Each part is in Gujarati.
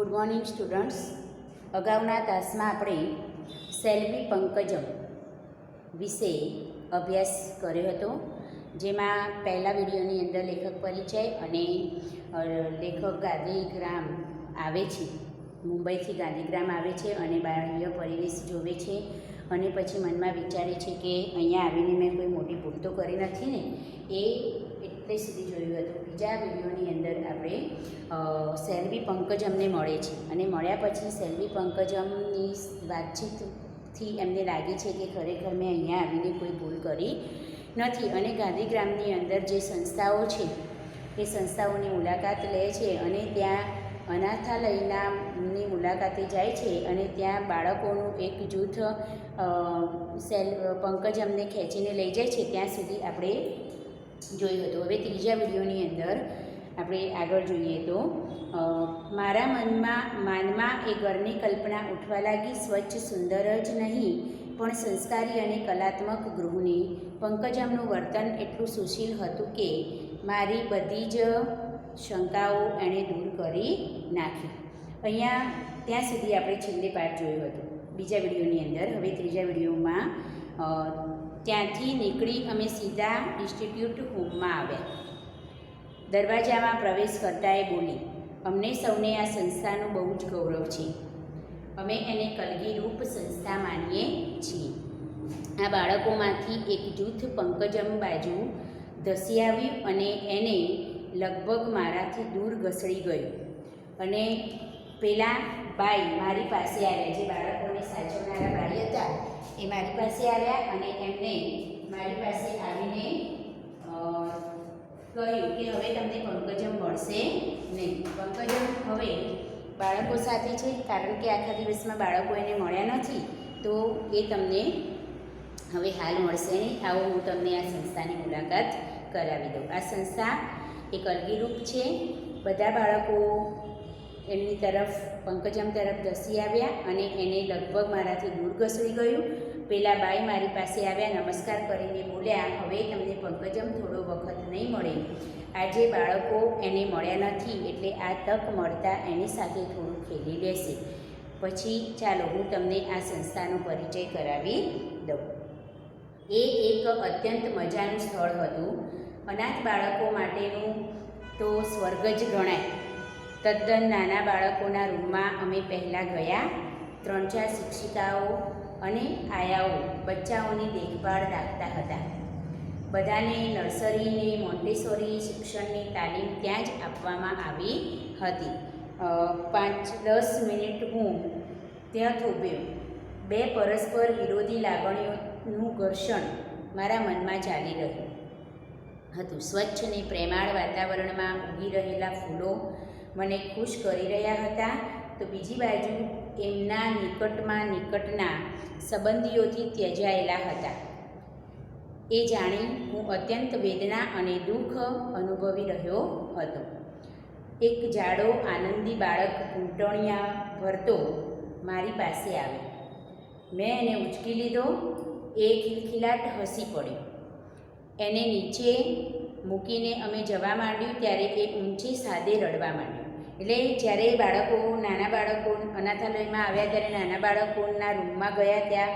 Good morning students. અગાઉના તાસમાં આપણે સેલ્વી પંકજમ વિશે અભ્યાસ કર્યો હતો, જેમાં પહેલા વિડીયોની અંદર લેખક પરિચય અને લેખક ગાંધીગ્રામ આવે છે, મુંબઈથી ગાંધીગ્રામ આવે છે અને બાહ્ય પરિવેશ જોવે છે અને પછી મનમાં વિચારે છે કે અહીંયા આવીને મેં કોઈ મોટી ભૂલ તો કરી નથી ને, એ એટલે સુધી જોયું હતું. બીજા વિડીયોની અંદર આપણે સેલ્વી પંકજમને મળે છે અને મળ્યા પછી સેલ્વી પંકજમની વાતચીતથી એમને લાગે છે કે ખરેખર મેં અહીંયા આવીને કોઈ ભૂલ કરી નથી અને ગાંધીગ્રામની અંદર જે સંસ્થાઓ છે એ સંસ્થાઓની મુલાકાત લે છે અને ત્યાં અનાથાલયની મુલાકાતે જાય છે અને ત્યાં બાળકોનું એક જૂથ પંકજમને ખેંચીને લઈ જાય છે. ત્યાં સુધી આપણે જોયું હતું. હવે ત્રીજા વિડીયોની અંદર આપણે આગળ જોઈએ તો મારા માનમાં એ ઘરની કલ્પના ઉઠવા લાગી. સ્વચ્છ સુંદર જ નહીં પણ સંસ્કારી અને કલાત્મક ગૃહની પંકજમનું વર્તન એટલું સુશીલ હતું કે મારી બધી જ શંકાઓ એણે દૂર કરી નાખી. અહીંયા ત્યાં સુધી આપણે છેલ્લે પાઠ જોયો હતો બીજા વિડીયોની અંદર. હવે ત્રીજા વિડીયોમાં ત્યાંથી નીકળી અમે સીધા ઇન્સ્ટિટ્યૂટ હોમમાં આવ્યા. દરવાજામાં પ્રવેશ કરતાં એ બોલી, અમને સૌને આ સંસ્થાનું બહુ જ ગૌરવ છે. અમે એને કલગીરૂપ સંસ્થા માનીએ છીએ. આ બાળકોમાંથી એક જૂથ પંકજમ બાજુ ધસી આવ્યું અને એને લગભગ મારાથી દૂર ઘસડી ગયું અને પેલા બાઈ મારી પાસે આવ્યા, જે બાળકોને સાચવનારા બાઈ હતા એ મારી પાસે આવ્યા અને એમને મારી પાસે આવીને કહ્યું કે હવે તમને પંકજમ મળશે નહીં. પંકજમ હવે બાળકો સાથે છે, કારણ કે આખા દિવસમાં બાળકો એને મળ્યા નથી, તો એ તમને હવે હાલ મળશે નહીં. આવો હું તમને આ સંસ્થાની મુલાકાત કરાવી દઉં. આ સંસ્થા એ કલગીરૂપ છે. બધા બાળકો એમની તરફ પંકજમ તરફ ધસી આવ્યા અને એને લગભગ મારાથી દૂર ઘસડી ગયું. પેલા બાઈ મારી પાસે આવ્યા, નમસ્કાર કરીને બોલ્યા, હવે તમને પંકજમ થોડો વખત નહીં મળે. આજે બાળકો એને મળ્યા નથી એટલે આ તક મળતા એની સાથે થોડું ખેલી લેશે. પછી ચાલો હું તમને આ સંસ્થાનો પરિચય કરાવી દઉં. એ એક અત્યંત મજાનું સ્થળ હતું. અનાથ બાળકો માટેનું તો સ્વર્ગ જ ગણાય. તદ્દન નાના બાળકોના રૂમમાં અમે પહેલાં ગયા. 3-4 શિક્ષિકાઓ અને આયાઓ બચ્ચાઓની દેખભાળ રાખતા હતા. બધાને નર્સરીને મોન્ટેસોરી શિક્ષણની તાલીમ ત્યાં જ આપવામાં આવી હતી. 5-10 મિનિટ હું ત્યાં થોભ્યો. બે પરસ્પર વિરોધી લાગણીઓનું ઘર્ષણ મારા મનમાં ચાલી રહ્યું હતું. સ્વચ્છ અને પ્રેમાળ વાતાવરણમાં ઉગી રહેલા ફૂલો મને ખુશ કરી રહ્યા હતા, તો બીજી બાજુ એમના નિકટના સંબંધીઓથી ત્યજાયેલા હતા. એ જાણી હું અત્યંત વેદના અને દુઃખ અનુભવી રહ્યો હતો. એક જાડો આનંદી બાળક ઘૂંટણિયા ભરતો મારી પાસે આવ્યો. મેં એને ઉંચકી લીધો. એ ખિલખિલાટ હસી પડ્યો. એને નીચે મૂકીને અમે જવા માંડ્યું ત્યારે એ ઊંચી સાદે રડવા માંડ્યો. એટલે જ્યારે નાના બાળકો અનાથાલયમાં આવ્યા ત્યારે નાના બાળકોના રૂમમાં ગયા, ત્યાં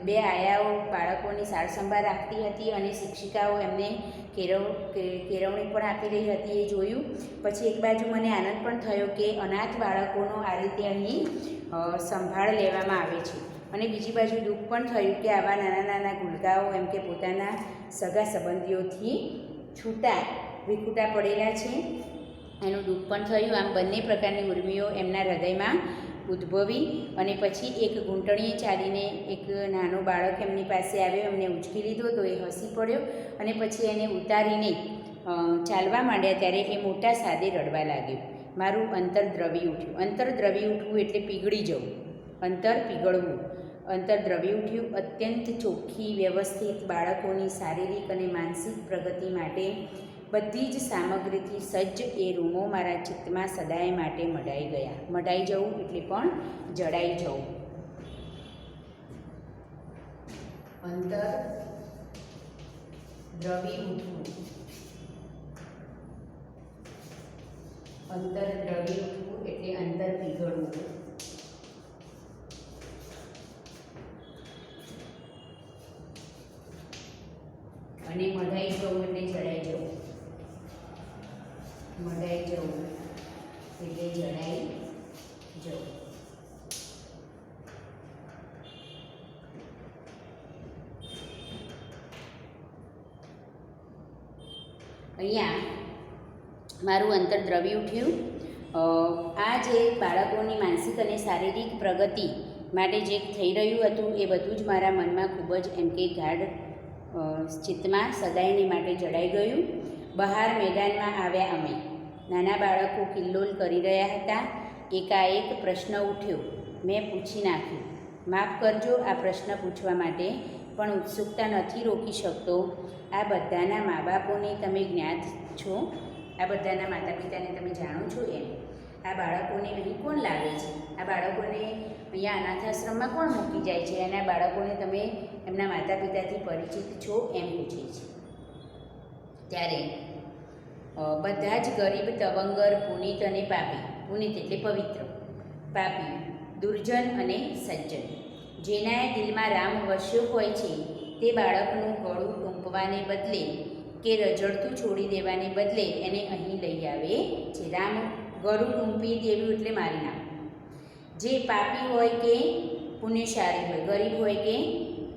બે આયાઓ બાળકોની સાર સંભાળ રાખતી હતી અને શિક્ષિકાઓ એમને કેળવણી પણ આપી રહી હતી. એ જોયું. પછી એક બાજુ મને આનંદ પણ થયો કે અનાથ બાળકોનો આ રીતે અહીં સંભાળ લેવામાં આવે છે અને બીજી બાજુ દુઃખ પણ થયું કે આવા નાના ગુલકાઓ એમ કે પોતાના સગા સંબંધીઓથી વિખૂટા પડેલા છે, એનું દુઃખ પણ થયું. આમ બંને પ્રકારની ઉર્મિઓ એમના હૃદયમાં ઉદ્ભવી અને પછી એક ઘૂંટણીએ ચાલીને એક નાનો બાળક એમની પાસે આવ્યો. એમને ઉંચકી લીધો તો એ હસી પડ્યો અને પછી એને ઉતારીને ચાલવા માંડ્યા ત્યારે એ મોટા સાદે રડવા લાગ્યો. મારું અંતર દ્રવી ઉઠ્યું. અંતર દ્રવી ઉઠવું એટલે પીગળી જવું, અંતર પીગળવું. અંતર દ્રવી ઉઠ્યું. અત્યંત ચોખ્ખી વ્યવસ્થિત બાળકોની શારીરિક અને માનસિક પ્રગતિ માટે બધી જ સામગ્રીથી સજ્જ એ રૂમો મારા ચિત્તમાં સદાય માટે મઢાઈ ગયા. મઢાઈ જવું એટલે પણ જડાઈ જવું. અંતર દ્રવી ઉઠવું. અંતર દ્રવી ઉઠવું અંદર પીગળવું અને મઢાઈ જવું એટલે જડાઈ જવું, મઢાઈ જવું એટલે જડાઈ જવું. અહીંયા મારું અંતરદ્રવ્ય ઉઠ્યું. આ જે બાળકોની માનસિક અને શારીરિક પ્રગતિ માટે જે થઈ રહ્યું હતું એ બધું જ મારા મનમાં ખૂબ જ એમ કે ગાઢ ચિત્તમાં સદાયને માટે જડાઈ ગયું. બહાર મેદાનમાં આવ્યા અમે. નાના બાળકો કિલ્લોલ કરી રહ્યા હતા. એકાએક પ્રશ્ન ઉઠ્યો. મેં પૂછી નાખ્યું. માફ કરજો, આ પ્રશ્ન પૂછવા માટે પણ ઉત્સુકતા નથી રોકી શકતો. આ બધાના મા બાપોને તમે જ્ઞાત છો? આ બધાના માતા પિતાને તમે જાણો છો? એમ આ બાળકોને અહીં કોણ લાવે છે? આ બાળકોને અહીંયા અનાથાશ્રમમાં કોણ મૂકી જાય છે? અને આ બાળકોને તમે એમના માતા પિતાથી પરિચિત છો? એમ પૂછે છે. ત્યારે બધા જ ગરીબ, તવંગર, પુનિત અને પાપી, પુનિત એટલે પવિત્ર, પાપી, દુર્જન અને સજ્જન, જેના દિલમાં રામ વસ્યો હોય છે તે બાળકનું ગળું ટૂંપવાને બદલે કે રજડતું છોડી દેવાને બદલે એને અહીં લઈ આવે છે. રામ ગળું ટૂંપી દેવું એટલે મારી નાખવું. જે પાપી હોય કે પુણ્યશાળી હોય, ગરીબ હોય કે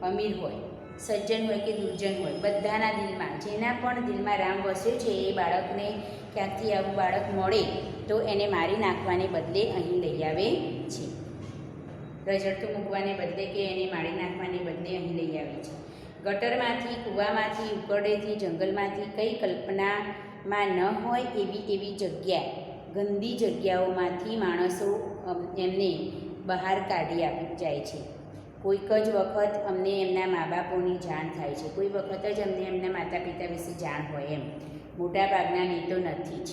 અમીર હોય, સજ્જન હોય કે દુર્જન હોય, બધાના દિલમાં, જેના પણ દિલમાં રામ વસ્યો છે એ બાળકને ક્યાંકથી આવું બાળક મળે તો એને મારી નાખવાને બદલે અહીં લઈ આવે છે. રજડતું મૂકવાને બદલે કે એને મારી નાખવાને બદલે અહીં લઈ આવે છે. ગટરમાંથી, કૂવામાંથી, ઉકરડેથી, જંગલમાંથી કઈ કલ્પનામાં ન હોય એવી જગ્યા, ગંદી જગ્યાઓમાંથી માણસો એમને બહાર કાઢી આપી જાય છે. કોઈક જ વખત અમને એમના મા બાપોની જાણ થાય છે, કોઈ વખત જ અમને એમના માતા પિતા વિશે જાણ હોય. એમ મોટાભાગનાને તો નથી જ.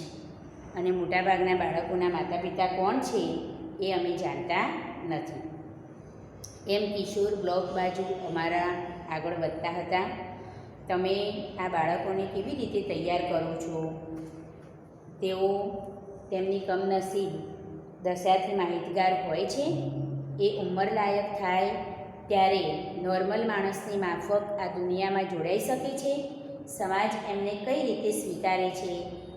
અને મોટાભાગના બાળકોના માતા પિતા કોણ છે એ અમે જાણતા નથી. એમ કિશોર બ્લોક બાજુ અમારા આગળ વધતા હતા. તમે આ બાળકોને કેવી રીતે તૈયાર કરો છો? તેઓ તેમની કમનસીબ દશાથી માહિતગાર હોય છે. એ ઉંમરલાયક થાય ત્યારે નોર્મલ માણસની માફક આ દુનિયામાં જોડાઈ શકે છે. સમાજ એમને કઈ રીતે સ્વીકારે છે?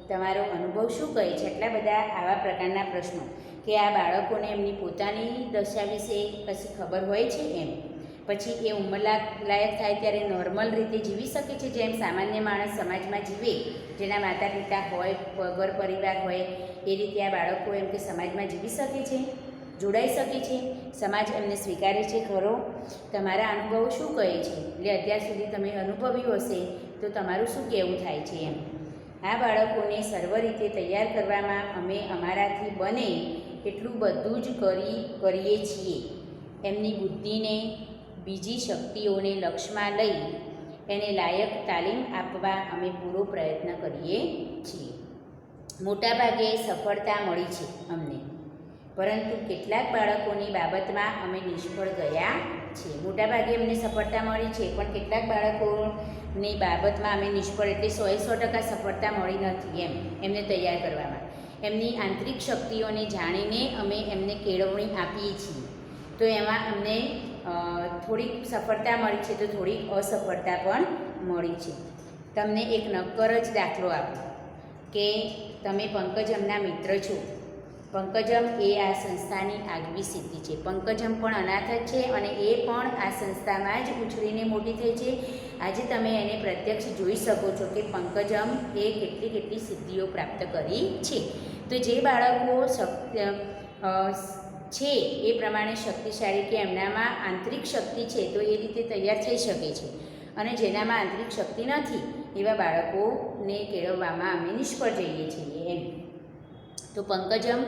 તમારો અનુભવ શું કહે છે? એટલા બધા આવા પ્રકારના પ્રશ્નો કે આ બાળકોને એમની પોતાની દશા વિશે કશી ખબર હોય છે. એમ પછી એ ઉંમરલાયક થાય ત્યારે નોર્મલ રીતે જીવી શકે છે, જેમ સામાન્ય માણસ સમાજમાં જીવે, જેના માતા પિતા હોય, ઘર પરિવાર હોય, એ રીતે આ બાળકો એમ કે સમાજમાં જીવી શકે છે, જોડાઈ શકે છે, સમાજ એમને સ્વીકારે છે ખરો? તમારા અનુભવો શું કહે છે? એટલે અત્યાર સુધી તમે અનુભવ્યું હશે તો તમારું શું કહેવું થાય છે? એમ આ બાળકોને સર્વ રીતે તૈયાર કરવામાં અમે અમારાથી બને એટલું બધું જ કરીએ છીએ. એમની બુદ્ધિને, બીજી શક્તિઓને લક્ષમાં લઈ એને લાયક તાલીમ આપવા અમે પૂરો પ્રયત્ન કરીએ છીએ. મોટાભાગે સફળતા મળી છે અમને, પરંતુ કેટલાક બાળકોની બાબતમાં અમે નિષ્ફળ ગયા છીએ. મોટાભાગે અમને સફળતા મળી છે, પણ કેટલાક બાળકોની બાબતમાં અમે નિષ્ફળ, એટલે 100% સફળતા મળી નથી. એમને તૈયાર કરવામાં એમની આંતરિક શક્તિઓને જાણીને અમે એમને કેળવણી આપીએ છીએ. તો એમાં અમને થોડીક સફળતા મળી છે, તો થોડીક અસફળતા પણ મળી છે. તમને એક નક્કર જ દાખલો આપો કે તમે પંકજમના મિત્ર છો. પંકજમ એ આ સંસ્થાની આગવી સિદ્ધિ છે. પંકજમ પણ અનાથ જ છે અને એ પણ આ સંસ્થામાં જ ઉછળીને મોટી થઈ છે. આજે તમે એને પ્રત્યક્ષ જોઈ શકો છો કે પંકજમ એ કેટલી સિદ્ધિઓ પ્રાપ્ત કરી છે. તો જે બાળકો છે એ પ્રમાણે શક્તિશાળી, કે એમનામાં આંતરિક શક્તિ છે, તો એ રીતે તૈયાર થઈ શકે છે. અને જેનામાં આંતરિક શક્તિ નથી એવા બાળકોને કેળવવામાં અમે નિષ્ફળ જઈએ છીએ. એમ તો પંકજમ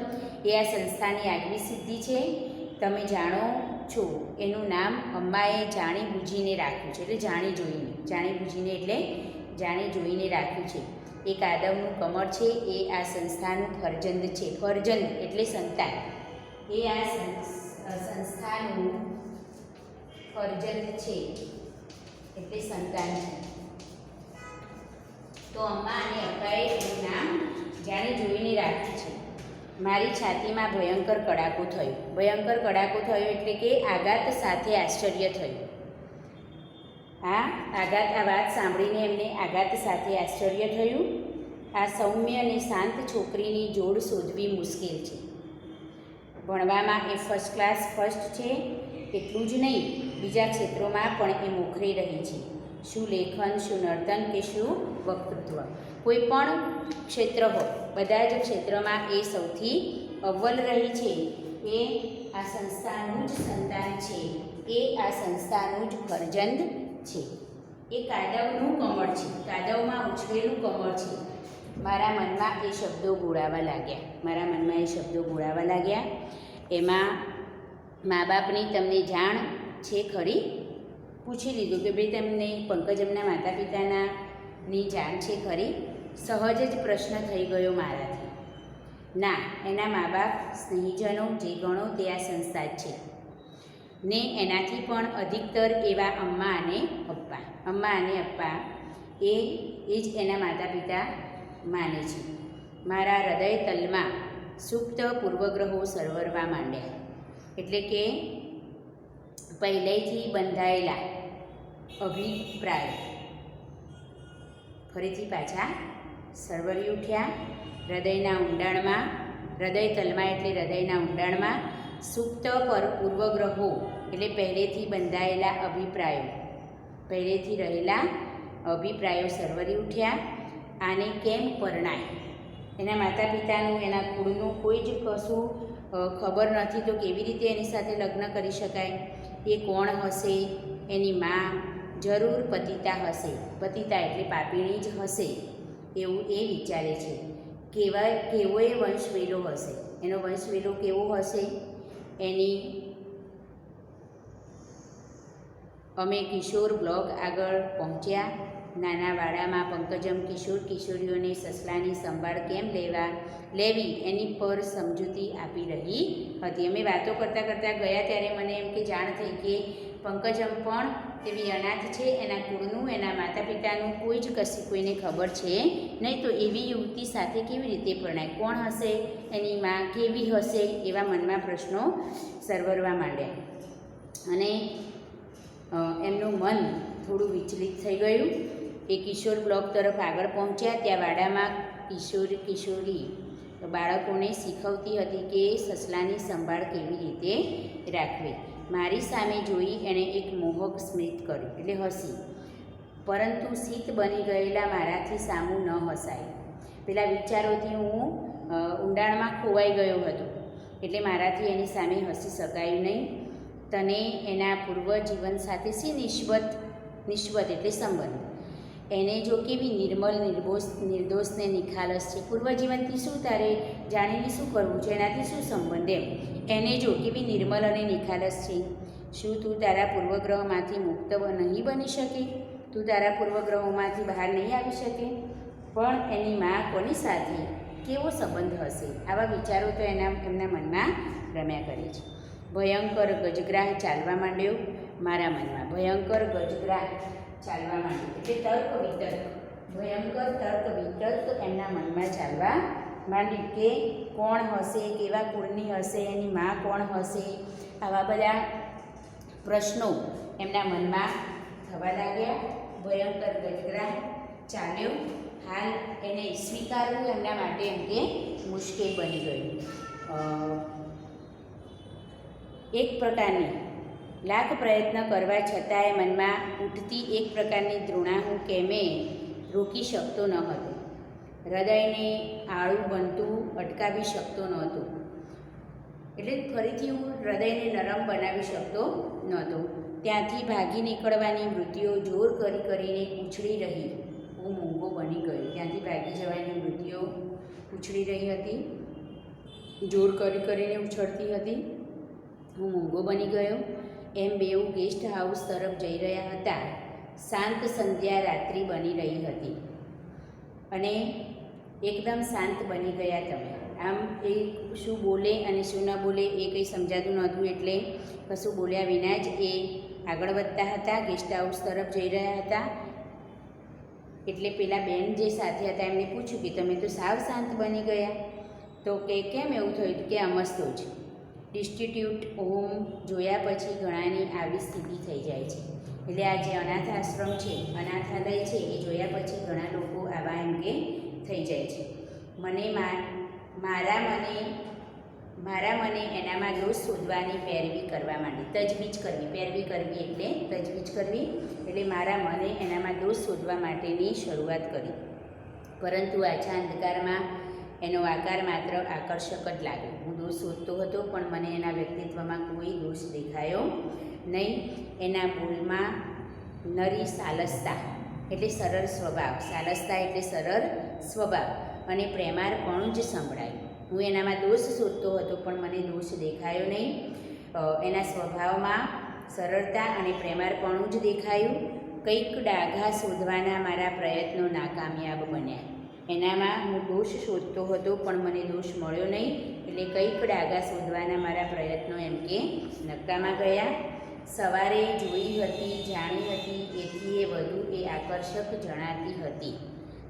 એ આ સંસ્થાની આગવી સિદ્ધિ છે. તમે જાણો છો એનું નામ અમ્માએ જાણી બૂજીને રાખ્યું છે, એટલે જાણી બૂજીને એટલે જાણી જોઈને રાખ્યું છે. એક આદમનું કમળ છે, એ આ સંસ્થાનું ફરજંદ છે. ફરજંદ એટલે સંતાન. એ આ સંસ્થાનું ફરજંદ છે એટલે સંતાન છે. તો અમ્મા અને અપ્પાએ એનું નામ જાણી જોઈને રાખ્યું છે. મારી છાતીમાં ભયંકર કડાકો થયો. ભયંકર કડાકો થયો એટલે કે આઘાત સાથે આશ્ચર્ય થયું. આ વાત સાંભળીને એમને આઘાત સાથે આશ્ચર્ય થયું. આ સૌમ્ય અને શાંત છોકરીની જોડ શોધવી મુશ્કેલ છે. ભણવામાં એ ફર્સ્ટ ક્લાસ ફર્સ્ટ છે, એટલું જ નહીં બીજા ક્ષેત્રોમાં પણ એ મોખરે રહી છે. શું લેખન, શું નર્તન કે શું વક્તૃત્વ, કોઈ પણ ક્ષેત્ર હોય, બધા જ ક્ષેત્રમાં એ સૌથી અવ્વલ રહી છે. એ આ સંસ્થાનું જ સંતાન છે, એ આ સંસ્થાનું જ ફરજંદ છે. એ કાદવનું કમળ છે, કાદવમાં ઉછળેલું કમળ છે. મારા મનમાં એ શબ્દો બોલાવા લાગ્યા. એમાં મા બાપની તમને જાણ છે ખરી? પૂછી લીધું કે ભાઈ તમને પંકજમના માતા પિતાની જાણ છે ખરી? સહજ જ પ્રશ્ન થઈ ગયો મારાથી. ના, એના મા બાપ, સ્નેહીજનો જે ગણો તે આ સંસ્થા જ છે, ને એનાથી પણ અધિકતર એવા અમ્મા અને અપ્પા એ જ એના માતા પિતા માને છે. મારા હૃદય તલમાં સુપ્ત પૂર્વગ્રહો સરવરવા માંડ્યા. એટલે કે પહેલેથી બંધાયેલા અભિપ્રાય ફરીથી પાછા સરવરી ઉઠ્યા. હૃદય તલમાં એટલે હૃદયના ઊંડાણમાં સુપ્ત પૂર્વગ્રહો એટલે પહેલેથી બંધાયેલા અભિપ્રાયો સરવરી ઉઠ્યા. આને કેમ પરણાય? એના માતા પિતાનું, એના કુળનું કોઈ જ કશું ખબર નથી, તો કેવી રીતે એની સાથે લગ્ન કરી શકાય? એ કોણ હશે? એની મા જરૂર પતિતા હશે, પતિતા એટલે પાપીણી જ હશે એવું એ વિચારે છે. કેવો એ વંશવેલો હશે? એનો વંશવેલો કેવો હશે? અમે કિશોર બ્લોક આગળ પહોંચ્યા. નાના વાડામાં પંકજમ કિશોરીઓને સસલાની સંભાળ કેમ લેવી એની પર સમજૂતી આપી રહી હતી. અમે વાતો કરતાં ગયા ત્યારે મને એમ કે જાણ થઈ કે પંકજમ પણ એવી અનાથ છે. એના કુળનું, એના માતા પિતાનું કોઈ જ કોઈને ખબર છે નહીં, તો એવી યુવતી સાથે કેવી રીતે પરણાય? કોણ હશે? એની મા કેવી હશે? એવા મનમાં પ્રશ્નો સરવરવા માંડ્યા. અને એમનું મન થોડું વિચલિત થઈ ગયું. એ કિશોર બ્લોક તરફ આગળ પહોંચ્યા. ત્યાં વાડામાં કિશોરી બાળકોને શીખવતી હતી કે સસલાની સંભાળ કેવી રીતે રાખવી. મારી સામે જોઈ એણે એક મોહક સ્મિત કર્યું એટલે હસી. પરંતુ શીત બની ગયેલા મારાથી સામું ન હસાય. પેલા વિચારોથી હું ઊંડાણમાં ખોવાઈ ગયો હતો, એટલે મારાથી એની સામે હસી શકાયું નહીં. તને એના પૂર્વજીવન સાથે શી નિસ્બત એટલે સંબંધ? એને જો કેવી નિર્મલ, નિર્દોષ ને નિખાલસ છે, પૂર્વજીવનથી શું તારે જાણીને શું કરવું છે? એનાથી શું સંબંધ? એને જો કેવી નિર્મલ અને નિખાલસ છે. શું તું તારા પૂર્વગ્રહમાંથી મુક્ત નહીં બની શકે? તું તારા પૂર્વગ્રહોમાંથી બહાર નહીં આવી શકે? પણ એની મા કોની સાથે, કેવો સંબંધ હશે? આવા વિચારો તો એમના મનમાં રમ્યા કરે છે. ભયંકર ગજગ્રાહ ચાલવા માંડ્યો મારા મનમાં. ભયંકર ગજગ્રાહ ચાલવા માંડ્યો એટલે તર્ક વિતર્ક, ભયંકર તર્ક વિતર્ક એમના મનમાં ચાલવા માંડ્યું કે કોણ હશે, કેવા કુળની હશે, એની મા કોણ હશે? આવા બધા પ્રશ્નો એમના મનમાં થવા લાગ્યા. ભયંકર ગજગ્રાહ ચાલ્યો. હાલ એને સ્વીકારવું એમના માટે એમ કે મુશ્કેલ બની ગયું. એક પ્રકારની લાખ પ્રયત્ન કરવા છતાંય મનમાં ઉઠતી એક પ્રકારની ધૃણા હું કેમે રોકી શકતો ન હતો. હૃદયને આળું બનતું અટકાવી શકતો નહોતો. એટલે ફરીથી હું હૃદયને નરમ બનાવી શકતો નહોતો. ત્યાંથી ભાગી નીકળવાની વૃત્તિઓ જોર કરીને ઉછળી રહી. હું મૂંગો બની ગયો. ત્યાંથી ભાગી જવાની વૃત્તિઓ ઉછળી રહી હતી, જોર કરીને ઉછળતી હતી. હું મૂંગો બની ગયો. એમ બેઉ ગેસ્ટ હાઉસ તરફ જઈ રહ્યા હતા. શાંત સંધ્યા રાત્રિ બની રહી હતી અને એકદમ શાંત બની ગયા તમે. આમ એ શું બોલે અને શું ન બોલે એ કંઈ સમજાતું નહોતું, એટલે કશું બોલ્યા વિના જ એ આગળ વધતા હતા. ગેસ્ટ હાઉસ તરફ જઈ રહ્યા હતા. એટલે પેલા બેન જે સાથે હતા એમને પૂછ્યું કે તમે તો સાવ શાંત બની ગયા. તો કે કેમ એવું થયું કે અમસ્તો જ ડિસ્ટિટ્યૂટ હોમ જોયા પછી ઘણાની આવી સ્થિતિ થઈ જાય છે. એટલે આ જે અનાથ આશ્રમ છે, અનાથાલય છે, એ જોયા પછી ઘણા લોકો આવા એમ કે થઈ જાય છે. મારા મને એનામાં દોષ શોધવાની પેરવી કરવા માંડી. તજવીજ કરવી, પેરવી કરવી એટલે તજવીજ કરવી એટલે મારા મને એનામાં દોષ શોધવા માટેની શરૂઆત કરી. પરંતુ આછા અંધકારમાં એનો આકાર માત્ર આકર્ષક જ લાગ્યો. હું દોષ શોધતો હતો પણ મને એના વ્યક્તિત્વમાં કોઈ દોષ દેખાયો નહીં. એના બોલમાં નરી સાલસતા એટલે સરળ સ્વભાવ, સાલસતા એટલે સરળ સ્વભાવ અને પ્રેમાળપણું જ સંભળાયું. હું એનામાં દોષ શોધતો હતો પણ મને દોષ દેખાયો નહીં. એના સ્વભાવમાં સરળતા અને પ્રેમાળપણું જ દેખાયું. કંઈક ડાઘા શોધવાના મારા પ્રયત્નો નાકામયાબ બન્યા. એનામાં હું દોષ શોધતો હતો પણ મને દોષ મળ્યો નહીં. એટલે કંઈક ડાઘા શોધવાના મારા પ્રયત્નો એમ કે નકામા ગયા. સવારે જોઈ હતી, જાણી હતી, એથી એ વધુ એ આકર્ષક જણાતી હતી.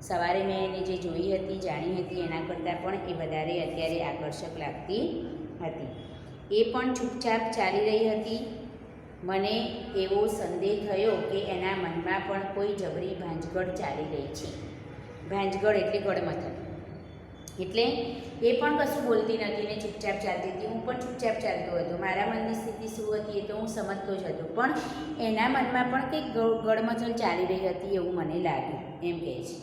સવારે મેં એને જે જોઈ હતી, જાણી હતી, એના કરતાં પણ એ વધારે અત્યારે આકર્ષક લાગતી હતી. એ પણ ચૂપચાપ ચાલી રહી હતી. મને એવો સંદેહ થયો કે એના મનમાં પણ કોઈ જબરી ભાંજગડ ચાલી રહી છે. ભાંજગડ એટલે ગડમથલ. એટલે એ પણ કશું બોલતી નથી ને ચૂપચાપ ચાલતી હતી. હું પણ ચૂપચાપ ચાલતો હતો. મારા મનની સ્થિતિ શું હતી એ તો હું સમજતો જ હતો, પણ એના મનમાં પણ કંઈક ગડમથલ ચાલી રહી હતી એવું મને લાગ્યું, એમ કહે છે.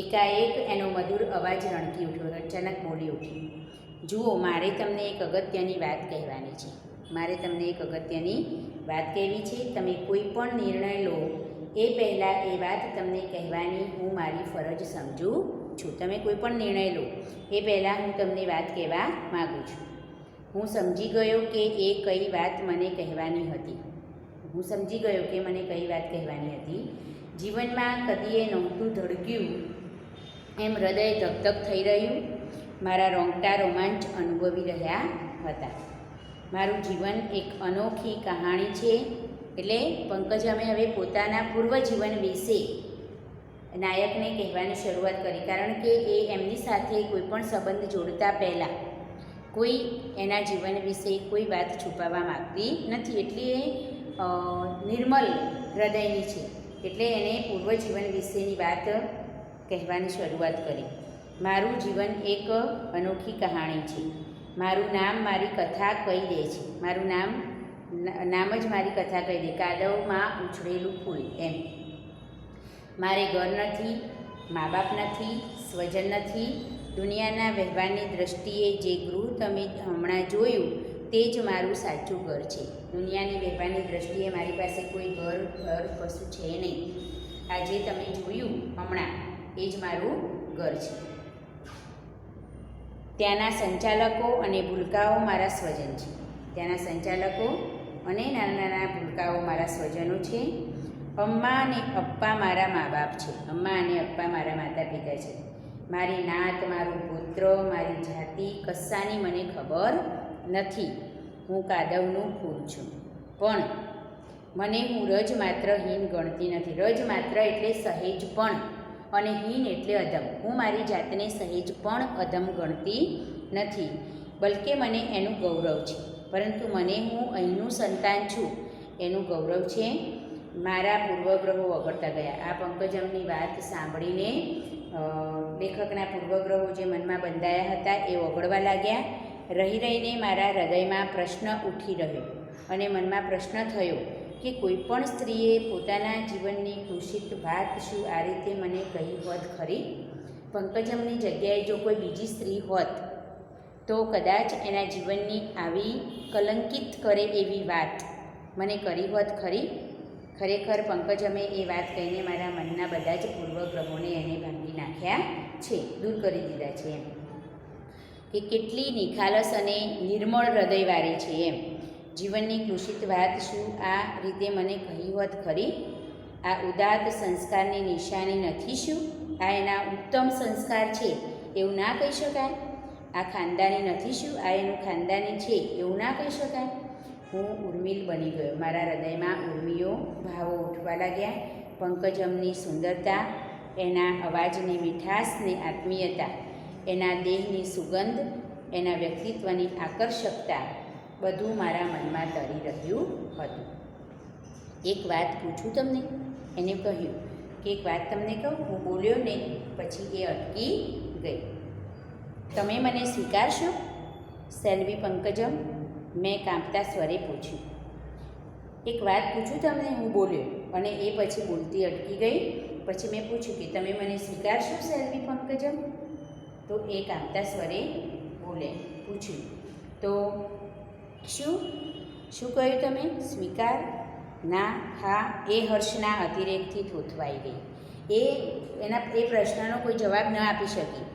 એકાએક એનો મધુર અવાજ રણકી ઉઠ્યો. અચાનક બોલી ઉઠી, જુઓ, મારે તમને એક અગત્યની વાત કહેવાની છે. મારે તમને એક અગત્યની વાત કહેવી છે. તમે કોઈ પણ નિર્ણય લો એ પહેલાં એ વાત તમને કહેવાની હું મારી ફરજ સમજું છું. તમે કોઈ પણ નિર્ણય લો એ પહેલાં હું તમને વાત કહેવા માગું છું. હું સમજી ગયો કે એ કઈ વાત મને કહેવાની હતી. હું સમજી ગયો કે મને કઈ વાત કહેવાની હતી. જીવનમાં કદીએ નહોતું ધડક્યું એમ હૃદય ધકધક થઈ રહ્યું. મારા રોંગટા રોમાંચ અનુભવી રહ્યા હતા. મારું જીવન એક અનોખી કહાણી છે. એટલે પંકજમે હવે પોતાના પૂર્વજીવન વિશે નાયકને કહેવાની શરૂઆત કરી. કારણ કે એ એમની સાથે કોઈ પણ સંબંધ જોડતા પહેલાં કોઈ એના જીવન વિશે કોઈ વાત છુપાવવા માગતી નથી. એટલે એ નિર્મલ હૃદયની છે. એટલે એને પૂર્વજીવન વિશેની વાત કહેવાની શરૂઆત કરી. મારું જીવન એક અનોખી કહાણી છે. મારું નામ મારી કથા કહી દે છે. મારું નામ જ મારી કથા કહી દે. કાદવમાં ઉછળેલું ફૂલ એમ. મારે ઘર નથી, મા બાપ નથી, સ્વજન નથી. દુનિયાના વ્યવહારની દ્રષ્ટિએ જે ગૃહ તમે હમણાં જોયું તે જ મારું સાચું ઘર છે. દુનિયાની વ્યવહારની દ્રષ્ટિએ મારી પાસે કોઈ ઘર કશું છે નહીં. આ જે તમે જોયું હમણાં એ જ મારું ઘર છે. ત્યાંના સંચાલકો અને ભૂલકાઓ મારા સ્વજન છે. ત્યાંના સંચાલકો અને નાના નાના ભૂલકાઓ મારા સ્વજનો છે. અમ્મા અને અપ્પા મારા મા બાપ છે. અમ્મા અને અપ્પા મારા માતા પિતા છે. મારી નાત, મારું ગોત્ર, મારી જાતિ કશાની મને ખબર નથી. હું કાદવનું ફૂલ છું, પણ મને હું રજ માત્ર હીન ગણતી નથી. રજ માત્ર એટલે સહેજ પણ અને હીન એટલે અધમ. હું મારી જાતને સહેજ પણ અધમ ગણતી નથી, બલકે મને એનું ગૌરવ છે. પરંતુ મને હું અહીંનું સંતાન છું એનું ગૌરવ છે. મારા પૂર્વગ્રહો વગળતા ગયા. આ પંકજમની વાત સાંભળીને લેખકના પૂર્વગ્રહો જે મનમાં બંધાયા હતા એ ઓગળવા લાગ્યા. રહી રહીને મારા હૃદયમાં પ્રશ્ન ઉઠી રહ્યો અને મનમાં પ્રશ્ન થયો કે કોઈ પણ સ્ત્રીએ પોતાના જીવનની કૃષિત વાત શું આ રીતે મને કહી હોત ખરી? પંકજમની જગ્યાએ જો કોઈ બીજી સ્ત્રી હોત તો કદાચ એના જીવનની આવી કલંકિત કરે એવી વાત મને કરી હોત ખરી? ખરેખર પંકજમે એ વાત કહીને મારા મનના બધા જ પૂર્વગ્રહોને એને ભાંગી નાખ્યા છે, દૂર કરી દીધા છે. એમ કે કેટલી નિખાલસ અને નિર્મળ હૃદયવાળી છે. એમ જીવનની કૃષિત વાત શું આ રીતે મને કહી હોત ખરી? આ ઉદાત્ત સંસ્કારની નિશાની નથી શું? આ એના ઉત્તમ સંસ્કાર છે એવું ના કહી શકાય? આ ખાનદાની નથી શું? આ એનું ખાનદાની છે એવું ના કહી શકાય? હું ઉર્મિલ બની ગયો. મારા હૃદયમાં ઉર્મિઓ ભાવો ઉઠવા લાગ્યા. પંકજમની સુંદરતા, એના અવાજની મીઠાશ ને આત્મીયતા, એના દેહની સુગંધ, એના વ્યક્તિત્વની આકર્ષકતા બધું મારા મનમાં તરી રહ્યું હતું. એક વાત પૂછું તમને? એને કહ્યું કે એક વાત તમને કહું. હું બોલ્યો ને પછી એ અટકી ગઈ. તમે મને સ્વીકારશો સેલ્વી પંકજમ? મેં કાંપતા સ્વરે પૂછ્યું. એક વાત પૂછું તમને? હું બોલ્યો અને એ પછી બોલતી અટકી ગઈ. પછી મેં પૂછ્યું કે તમે મને સ્વીકારશો સેલ્વી પંકજમ? તો એ કાંપતા સ્વરે પૂછ્યું. તો શું કહ્યું તમે? સ્વીકાર? ના, હા. એ હર્ષના અતિરેકથી થોથવાઈ ગઈ. એ પ્રશ્નનો કોઈ જવાબ ન આપી શકી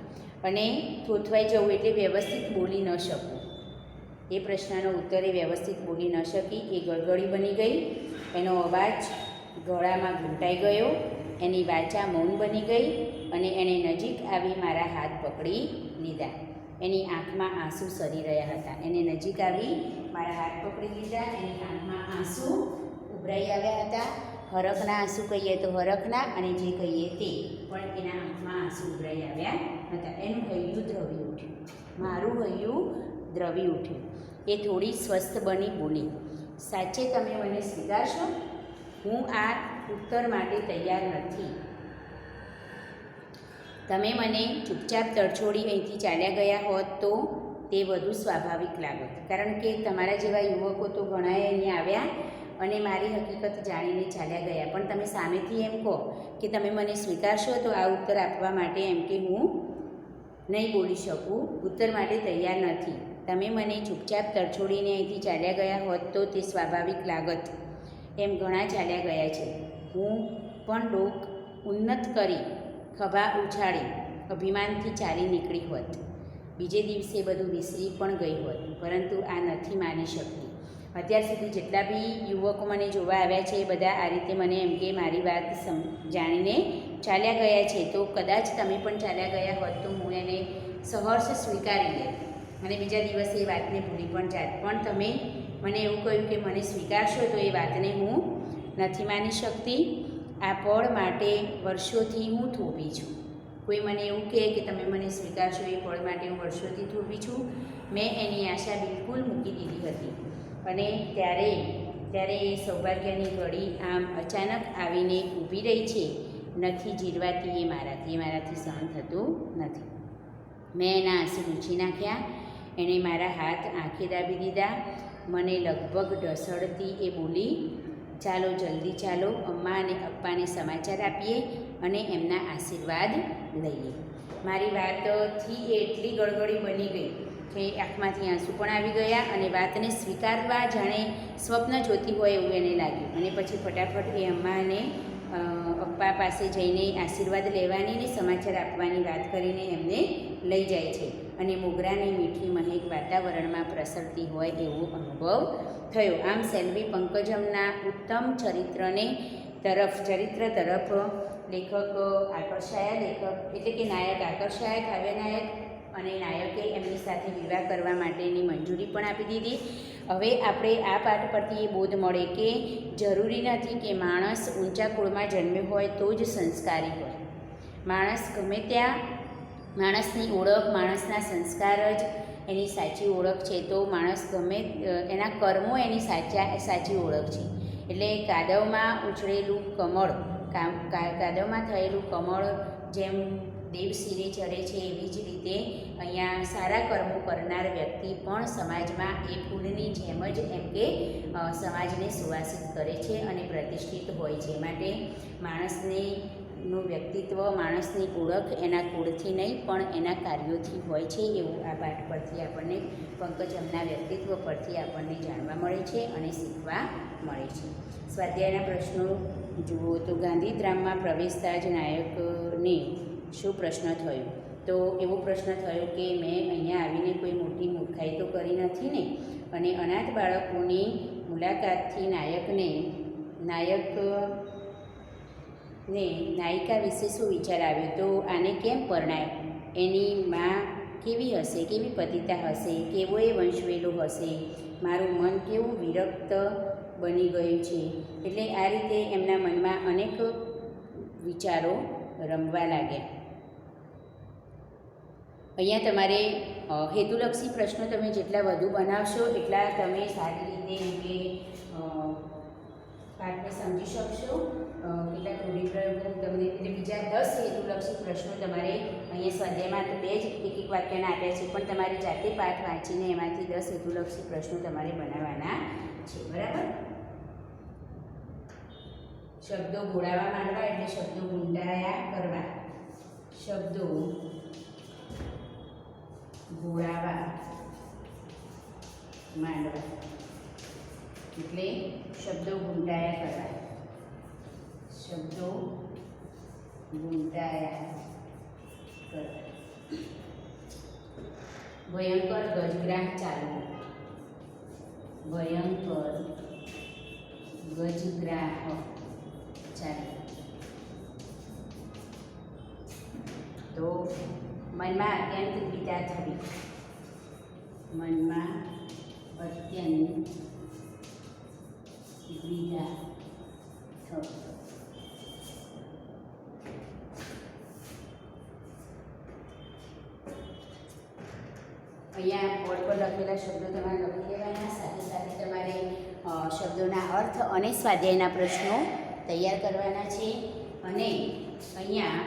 અને થોથવાઈ જવું એટલે વ્યવસ્થિત બોલી ન શકવું. એ પ્રશ્નનો ઉત્તર એ વ્યવસ્થિત બોલી ન શકી. એ ગળગળી બની ગઈ. એનો અવાજ ગળામાં ઘૂંટાઈ ગયો. એની વાચા મૌન બની ગઈ અને એણે નજીક આવી મારા હાથ પકડી લીધા. એની આંખમાં આંસુ સરી રહ્યા હતા. એને નજીક આવી મારા હાથ પકડી લીધા. એની આંખમાં આંસુ ઉભરાઈ આવ્યા હતા. હરખના આંસુ કહીએ તો હરખના, અને જે કહીએ તે, પણ એના આંખમાં આંસુ ઉભરાઈ આવ્યા હતા. એનું હૈયું દ્રવી ઉઠ્યું. મારું હૈયું દ્રવી ઉઠ્યું. એ થોડી સ્વસ્થ બની બોલી, સાચે તમે મને સ્વીકારશો? હું આ ઉત્તર માટે તૈયાર નથી. તમે મને ચૂપચાપ તડછોડી અહીંથી ચાલ્યા ગયા હોત તો તે વધુ સ્વાભાવિક લાગત. કારણ કે તમારા જેવા યુવકો તો ઘણાએ અહીંયા આવ્યા અને મારી હકીકત જાણીને ચાલ્યા ગયા. પણ તમે સામેથી એમ કહો કે તમે મને સ્વીકારશો, તો આ ઉત્તર આપવા માટે એમ કે હું નહીં બોલી શકું, ઉત્તર માટે તૈયાર નથી. તમે મને ચૂપચાપ તડછોડીને અહીંથી ચાલ્યા ગયા હોત તો તે સ્વાભાવિક લાગત. એમ ઘણા ચાલ્યા ગયા છે. હું પણ ડોક ઉન્નત કરી, ખભા ઉછાળી, અભિમાનથી ચાલી નીકળી હોત. બીજે દિવસે બધું વિસરી પણ ગઈ હોત. પરંતુ આ નથી માની શકતી. અત્યાર સુધી જેટલા બી યુવકો મને જોવા આવ્યા છે એ બધા આ રીતે મને એમ કે મારી વાત જાણીને ચાલ્યા ગયા છે. તો કદાચ તમે પણ ચાલ્યા ગયા હોત તો હું એને સહર્ષ સ્વીકારી લે અને બીજા દિવસે એ વાતને ભૂલી પણ જાત. પણ તમે મને એવું કહ્યું કે મને સ્વીકારશો, તો એ વાતને હું નથી માની શકતી. આ પળ માટે વર્ષોથી હું થોભી છું. કોઈ મને એવું કહે કે તમે મને સ્વીકારશો, એ પળ માટે હું વર્ષોથી થોભી છું. મેં એની આશા બિલકુલ મૂકી દીધી હતી. અને ત્યારે એ સૌભાગ્યની ઘડી આમ અચાનક આવીને ઊભી રહી છે. નથી જીરવાતી એ મારાથી સહન થતું નથી. મેં એના આંસુ લૂછી નાખ્યા. એણે મારા હાથ આંખે દાબી દીધા. મને લગભગ ઢસડતી એ બોલી, ચાલો જલ્દી ચાલો, અમ્મા અને અપ્પાને સમાચાર આપીએ અને એમના આશીર્વાદ લઈએ. મારી વાતથી એ એટલી ગળગળી બની ગઈ કે આંખમાંથી આંસુ પણ આવી ગયા અને વાતને સ્વીકારવા જાણે સ્વપ્ન જોતી હોય એવું એને લાગ્યું. અને પછી ફટાફટ એ અમ્મા અને અપ્પા પાસે જઈને આશીર્વાદ લેવાની ને સમાચાર આપવાની વાત કરીને એમને લઈ જાય છે. અને મોગરાની મીઠી મહેક વાતાવરણમાં પ્રસરતી હોય એવો અનુભવ થયો. આમ સેલ્વી પંકજમના ઉત્તમ ચરિત્ર તરફ લેખક આકર્ષાયા. એટલે કે નાયક આકર્ષાયા, કાવ્યનાયક, અને નાયકે એમની સાથે વિવાહ કરવા માટેની મંજૂરી પણ આપી દીધી. હવે આપણે આ પાઠ પરથી એ બોધ મળે કે જરૂરી નથી કે માણસ ઊંચા કુળમાં જન્મ્યો હોય તો જ સંસ્કારી હોય. માણસ ગમે ત્યાં, માણસની ઓળખ, માણસના સંસ્કાર જ એની સાચી ઓળખ છે. તો માણસ ગમે એના કર્મો એની સાચી ઓળખ છે. એટલે કાદવમાં ઉછળેલું કમળ, કાદવમાં થયેલું કમળ જેમ દેવશિરે ચડે છે, એવી જ રીતે અહીંયા સારા કર્મો કરનાર વ્યક્તિ પણ સમાજમાં એ ફૂલની જેમ જ એમ કે સમાજને સુવાસિત કરે છે અને પ્રતિષ્ઠિત હોય છે. માટે માણસનું વ્યક્તિત્વ, માણસની ઓળખ એના કુળથી નહીં પણ એના કાર્યોથી હોય છે. એવું આ પાઠ પરથી આપણને, પંકજમના વ્યક્તિત્વ પરથી આપણને જાણવા મળે છે અને શીખવા મળે છે. સ્વાધ્યાયના પ્રશ્નો જુઓ તો ગાંધીધામમાં પ્રવેશતા જ નાયકને શું પ્રશ્ન થયો? તો એવો પ્રશ્ન થયો કે મેં અહીંયા આવીને કોઈ મોટી મૂર્ખાઈ તો કરી નથી ને? અને અનાથ બાળકોની મુલાકાતથી નાયિકા વિશે શું વિચાર આવ્યો? તો આને કેમ પરણાય? એની માં કેવી હશે, કેવી પતિતા હશે, કેવો એ વંશવેલો હશે, મારું મન કેવું વિરક્ત બની ગયું છે. એટલે આ રીતે એમના મનમાં અનેક વિચારો રમવા લાગ્યા. અહીંયા તમારે હેતુલક્ષી પ્રશ્નો તમે જેટલા વધુ બનાવશો એટલા તમે સારી રીતે પાઠને સમજી શકશો. કેટલાક રૂઢિપ્રયોગો તમને એટલે બીજા 10 હેતુલક્ષી પ્રશ્નો તમારે અહીંયા સ્વાધ્યાયમાં તો 2 જ એક વાક્યના આપ્યા છે, પણ તમારે જાતે પાઠ વાંચીને એમાંથી 10 હેતુલક્ષી પ્રશ્નો તમારે બનાવવાના છે. બરાબર. શબ્દો ઘોડાવા માંડવા એટલે શબ્દો ગુંડાયા કરવા. શબ્દો ઘોડાવા માંડવા એટલે શબ્દો ગુંડાયા કરવા. શબ્દો ગુંડાયા કરવા. ભયંકર ગજગ્રાહ ચાલુ. ભયંકર ગજગ્રાહ ચાલુ. તો મનમાં અત્યંત પીડા થવી. મનમાં અત્યંત પીડા થવી. અહીંયા બોર્ડ પર લખેલા શબ્દો તમારે લખી લેવાના. સાથે સાથે તમારે શબ્દોના અર્થ અને સ્વાધ્યાયના પ્રશ્નો તૈયાર કરવાના છે. અને અહીંયા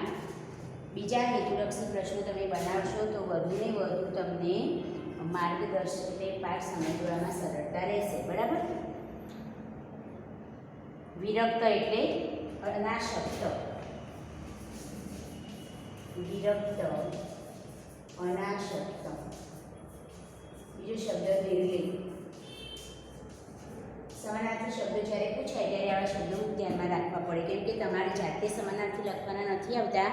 બીજા હેતુલક્ષી પ્રશ્નો તમે બનાવશો તો વધુને વધુ તમને માર્ગદર્શન એટલે પાઠ સમજવામાં સરળતા રહેશે. બરાબર. વિરક્ત એટલે અનાસક્ત. વિરક્ત અનાસક્ત. બીજો શબ્દ નિર્લિપ્ત. સમાનાર્થી શબ્દો જ્યારે પૂછાય ત્યારે આવા શબ્દો ધ્યાનમાં રાખવા પડે, કેમ કે તમારે જાતે સમાનાર્થી લખવાના નથી આવતા.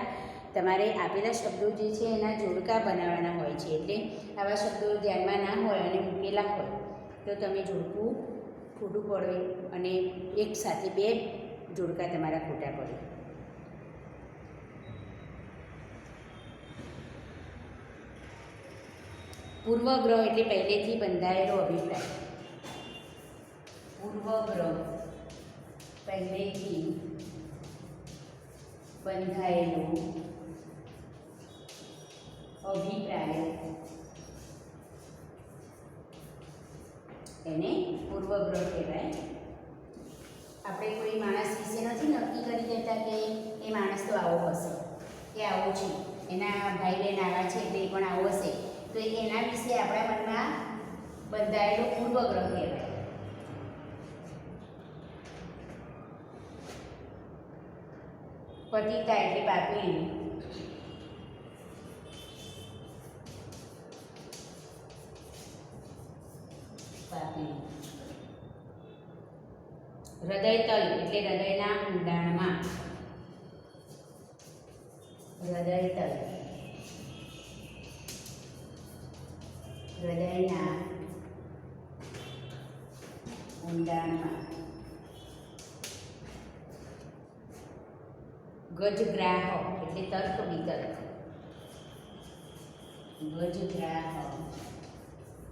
તમારે આપેલા શબ્દો જે છે એના જોડકા બનાવવાના હોય છે. એટલે આવા શબ્દો ધ્યાનમાં ના હોય અને મૂકેલા હોય તો તમે જોડકું ખોટું પડે અને એક સાથે 2 જોડકા તમારા ખોટા પડે. પૂર્વગ્રહ એટલે પહેલેથી બંધાયેલો અભિપ્રાય. પૂર્વગ્રહ પહેલેથી બંધાયેલો અભિપ્રાય એને પૂર્વગ્રહ કહેવાય. આપણે કોઈ માણસ વિશે નથી નક્કી કરી દેતા કે એ માણસ તો આવો હશે, કે આવો છે, એના ભાઈ બહેન આવા છે એટલે એ પણ આવો હશે, તો એના વિશે આપણા મનમાં બંધાયેલો પૂર્વગ્રહ કહેવાય. પતિતા એટલે પાપી. પાપી. હૃદયતલ એટલે હૃદયના ઊંડાણમાં. હૃદયતલ હૃદયના ઊંડાણમાં. ગજગ્રાહ એટલે તર્ક વિતર્ક. ગજગ્રાહ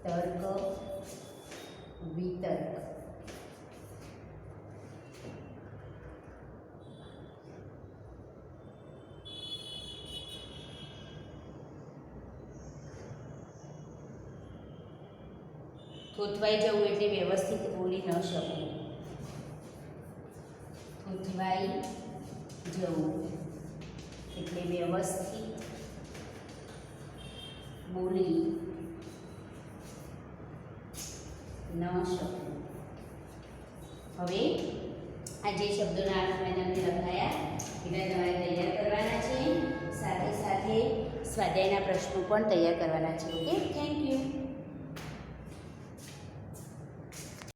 તર્ક વિતર્ક. થોથવાઈ જવું એટલે વ્યવસ્થિત બોલી ન શકવું. થોથવાઈ જવું એટલે વ્યવસ્થિત બોલી ન શકવું. હવે આ જે શબ્દોના અર્થ મેં તમને લખાયા એટલે તમારે તૈયાર કરવાના છે. સાથે સાથે સ્વાધ્યાયના પ્રશ્નો પણ તૈયાર કરવાના છે. Okay, thank you.